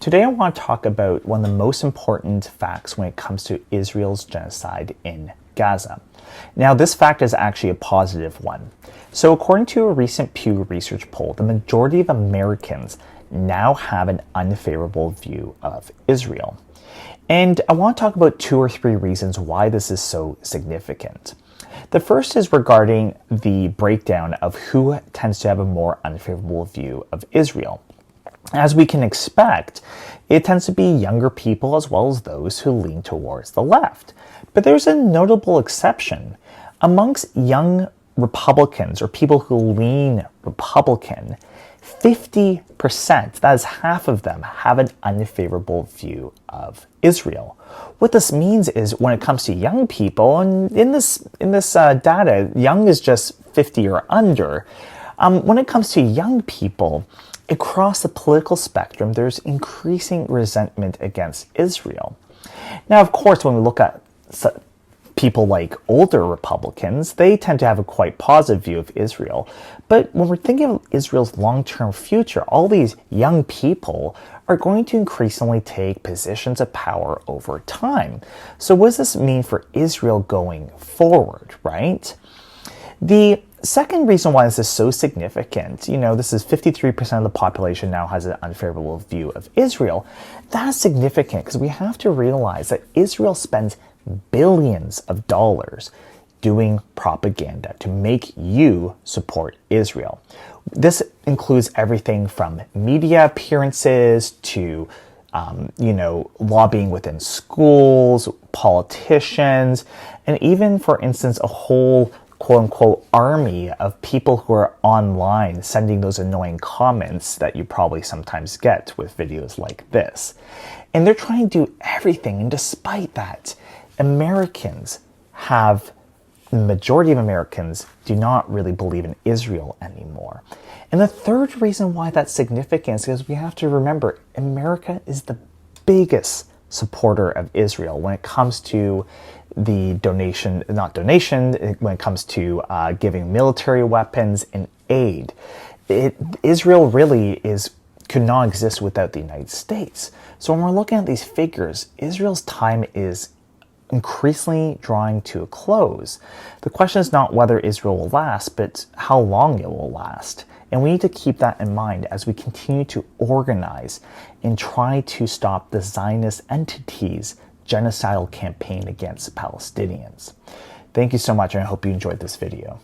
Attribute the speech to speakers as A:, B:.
A: Today I want to talk about one of the most important facts when it comes to Israel's genocide in Gaza. Now, this fact is actually a positive one. So according to a recent Pew Research poll, the majority of Americans now have an unfavorable view of Israel. And I want to talk about 2 or 3 reasons why this is so significant. The first is regarding the breakdown of who tends to have a more unfavorable view of Israel. As we can expect, it tends to be younger people as well as those who lean towards the left. But there's a notable exception. Amongst young Republicans or people who lean Republican, 50%, that is half of them, have an unfavorable view of Israel. What this means is when it comes to young people, and in this data, young is just 50 or under. When it comes to young people, across the political spectrum, there's increasing resentment against Israel. Now, of course, when we look at people like older Republicans, they tend to have a quite positive view of Israel. But when we're thinking of Israel's long-term future, all these young people are going to increasingly take positions of power over time. So what does this mean for Israel going forward, right? The second reason why this is so significant, this is 53% of the population now has an unfavorable view of Israel. That is significant because we have to realize that Israel spends billions of dollars doing propaganda to make you support Israel. This includes everything from media appearances to lobbying within schools, politicians, and even, for instance, a whole quote-unquote army of people who are online sending those annoying comments that you probably sometimes get with videos like this. And they're trying to do everything, and despite that, the majority of Americans do not really believe in Israel anymore. And the third reason why that's significant is because we have to remember America is the biggest supporter of Israel when it comes to the when it comes to giving military weapons and aid. Israel really could not exist without the United States. So when we're looking at these figures, Israel's time is increasingly drawing to a close. The question is not whether Israel will last, but how long it will last. And we need to keep that in mind as we continue to organize and try to stop the Zionist entity's genocidal campaign against Palestinians. Thank you so much, and I hope you enjoyed this video.